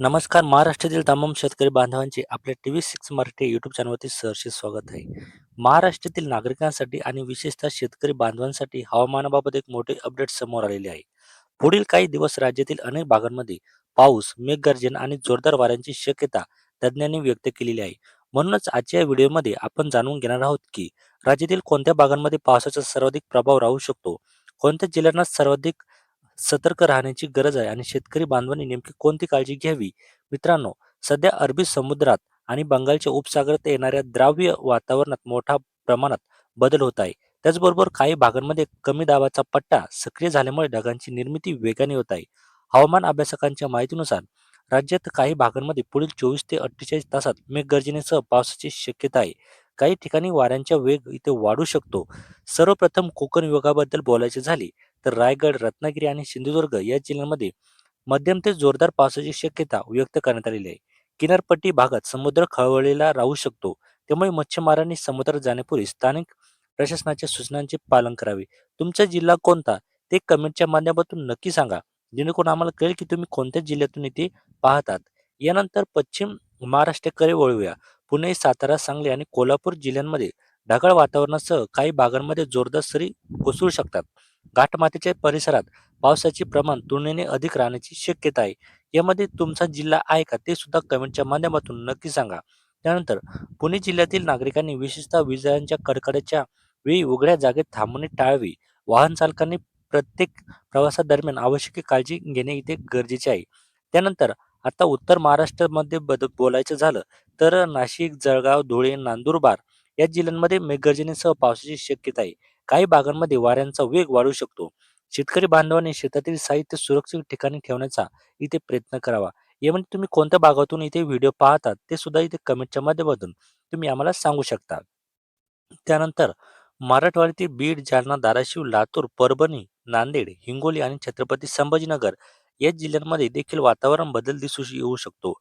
नमस्कार. महाराष्ट्रातील तमाम शेतकरी बांधवांचे आपल्या टी-व्ही 6 मराठी यूट्यूब चॅनलवरती सहर्ष स्वागत आहे. महाराष्ट्रातील नागरिकांसाठी आणि विशेषतः शेतकरी बांधवांसाठी हवामानाबाबत एक मोठे अपडेट समोर आलेले आहे. पुढील काही दिवस राज्यातील अनेक भागांमध्ये पाऊस, मेघगर्जना आणि जोरदार वाऱ्यांची शक्यता तज्ज्ञांनी व्यक्त केलेली आहे. म्हणूनच आजच्या या व्हिडिओमध्ये आपण जाणून घेणार आहोत की राज्यातील कोणत्या भागांमध्ये पावसाचा सर्वाधिक प्रभाव राहू शकतो, कोणत्या जिल्ह्यांना सर्वाधिक सतर्क राहण्याची गरज आहे आणि शेतकरी बांधवांनी नेमकी कोणती काळजी घ्यावी. मित्रांनो, सध्या अरबी समुद्रात आणि बंगालच्या उपसागरात येणाऱ्या द्राव्य वातावरणात मोठ्या प्रमाणात बदल होत आहे. त्याचबरोबर काही भागांमध्ये कमी दाबाचा पट्टा सक्रिय झाल्यामुळे ढगांची निर्मिती वेगाने होत आहे. हवामान अभ्यासकांच्या माहितीनुसार राज्यात काही भागांमध्ये पुढील 24 ते 48 तासात मेघगर्जनेसह पावसाची शक्यता आहे. काही ठिकाणी वाऱ्यांचा वेग इथे वाढू शकतो. सर्वप्रथम कोकण विभागाबद्दल बोलायचे झाले तर रायगड, रत्नागिरी आणि सिंधुदुर्ग या जिल्ह्यांमध्ये मध्यम ते जोरदार पावसाची शक्यता व्यक्त करण्यात आलेली आहे. किनारपट्टी भागात समुद्र खवळलेला राहू शकतो. त्यामुळे मच्छीमारांनी समुद्रात जाण्यापूर्वी स्थानिक प्रशासनाच्या सूचनांचे पालन करावे. तुमचा जिल्हा कोणता ते कमेंटच्या माध्यमातून नक्की सांगा, जेणेकरून आम्हाला कळेल की तुम्ही कोणत्या जिल्ह्यातून इथे पाहतात. यानंतर पश्चिम महाराष्ट्राकडे वळूया. पुणे, सातारा, सांगली आणि कोल्हापूर जिल्ह्यांमध्ये ढगाळ वातावरणासह काही भागांमध्ये जोरदार सरी कोसळू शकतात. घाटमाथ्याच्या परिसरात पावसाचे प्रमाण तुलनेने अधिक राहण्याची शक्यता आहे. यामध्ये तुमचा जिल्हा आहे का ते सुद्धा कमेंटच्या माध्यमातून नक्की सांगा. त्यानंतर पुणे जिल्ह्यातील नागरिकांनी विशेषतः विजांच्या कडकडाच्या वेळी उघड्या जागेत थांबणे टाळावे. वाहन चालकांनी प्रत्येक प्रवासादरम्यान आवश्यक काळजी घेणे इथे गरजेचे आहे. त्यानंतर आता उत्तर महाराष्ट्रामध्ये बोलायचं झालं तर नाशिक, जळगाव, धुळे, नंदुरबार या जिल्ह्यांमध्ये मेघगर्जनेसह पावसाची शक्यता आहे. काही भागांमध्ये वाऱ्यांचा वेग वाढू शकतो. शेतकरी बांधवांनी शेतातील साहित्य सुरक्षित ठिकाणी ठेवण्याचा इथे प्रयत्न करावा. यामध्ये तुम्ही कोणत्या भागातून इथे व्हिडिओ पाहतात ते सुद्धा इथे कमेंटच्या माध्यमातून तुम्ही आम्हाला सांगू शकता. त्यानंतर मराठवाड्यातील बीड, जालना, धाराशिव, लातूर, परभणी, नांदेड, हिंगोली आणि छत्रपती संभाजीनगर या जिल्ह्यांमध्ये देखील वातावरण बदल दिसू येऊ शकतो.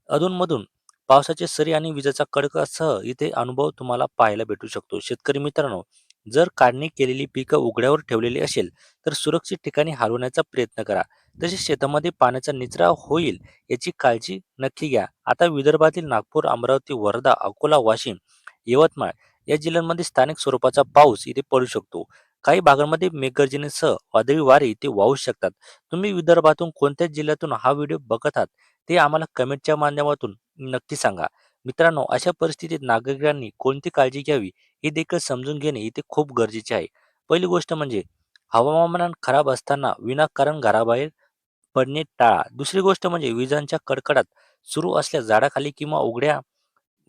अधूनमधून पावसाच्या सरी आणि विजेचा कडकडाटासह इथे अनुभव तुम्हाला पाहायला भेटू शकतो. शेतकरी मित्रांनो, जर काढणी केलेली पिकं उघड्यावर ठेवलेली असेल तर सुरक्षित ठिकाणी हलवण्याचा प्रयत्न करा. तसेच शेतामध्ये पाण्याचा निचरा होईल याची काळजी नक्की घ्या. आता विदर्भातील नागपूर, अमरावती, वर्धा, अकोला, वाशिम, यवतमाळ या जिल्ह्यांमध्ये स्थानिक स्वरूपाचा पाऊस इथे पडू शकतो. काही भागांमध्ये मेघगर्जनेसह वादळी वारे इथे वाहू शकतात. तुम्ही विदर्भातून कोणत्या जिल्ह्यातून हा व्हिडिओ बघत आहात ते आम्हाला कमेंटच्या माध्यमातून नक्की सांगा. मित्रांनो, अशा परिस्थितीत नागरिकांनी कोणती काळजी घ्यावी हे देखील समजून घेणे इथे खूप गरजेचे आहे. पहिली गोष्ट म्हणजे हवामान खराब असताना विनाकारण घराबाहेर पडणे टाळा. दुसरी गोष्ट म्हणजे विजांच्या कडकडाट सुरू असल्यास झाडाखाली किंवा उघड्या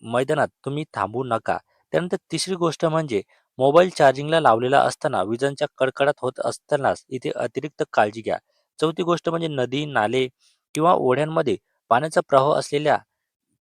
मैदानात तुम्ही थांबू नका. त्यानंतर तिसरी गोष्ट म्हणजे मोबाईल चार्जिंगला लावलेला असताना विजांच्या कडकडाट होत असतानाच इथे अतिरिक्त काळजी घ्या. चौथी गोष्ट म्हणजे नदी, नाले किंवा ओढ्यांमध्ये पाण्याचा प्रवाह असलेल्या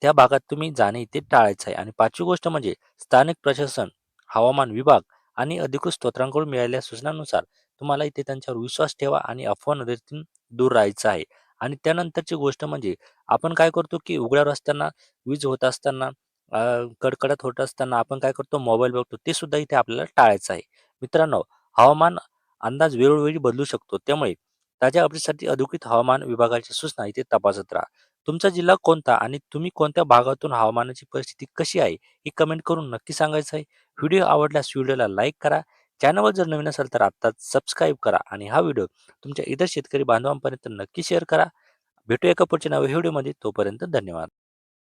त्या भागात तुम्ही जाणे ते टाळायचं आहे. आणि पाचवी गोष्ट म्हणजे स्थानिक प्रशासन, हवामान विभाग आणि अधिकृत स्त्रोतांकडून मिळालेल्या सूचनांनुसार तुम्हाला इथे त्यांच्यावर विश्वास ठेवा आणि अफवांवरून दूर राहायचं आहे. आणि त्यानंतरची गोष्ट म्हणजे आपण काय करतो की उघड्या रस्त्यांना वीज होत असताना अ, कडकडत होत असताना आपण काय करतो मोबाईल बघतो ते सुद्धा इथे आपल्याला टाळायचं आहे. मित्रांनो, हवामान अंदाज वेळोवेळी बदलू शकतो. त्यामुळे ताज्या अपडेटसाठी अधिकृत हवामान विभागाच्या सूचना इथे तपासत राहा. तुमचा जिल्हा कोणता आणि तुम्ही कोणत्या भागातून हवामानाची परिस्थिती कशी आहे हे कमेंट करून नक्की सांगायचं आहे. व्हिडिओ आवडल्यास व्हिडिओला लाईक करा. चॅनलवर जर नवीन असाल तर आत्ताच सबस्क्राईब करा आणि हा व्हिडिओ तुमच्या इतर शेतकरी बांधवांपर्यंत नक्की शेअर करा. भेटूया एका पुढच्या नव्या व्हिडिओमध्ये. तोपर्यंत धन्यवाद.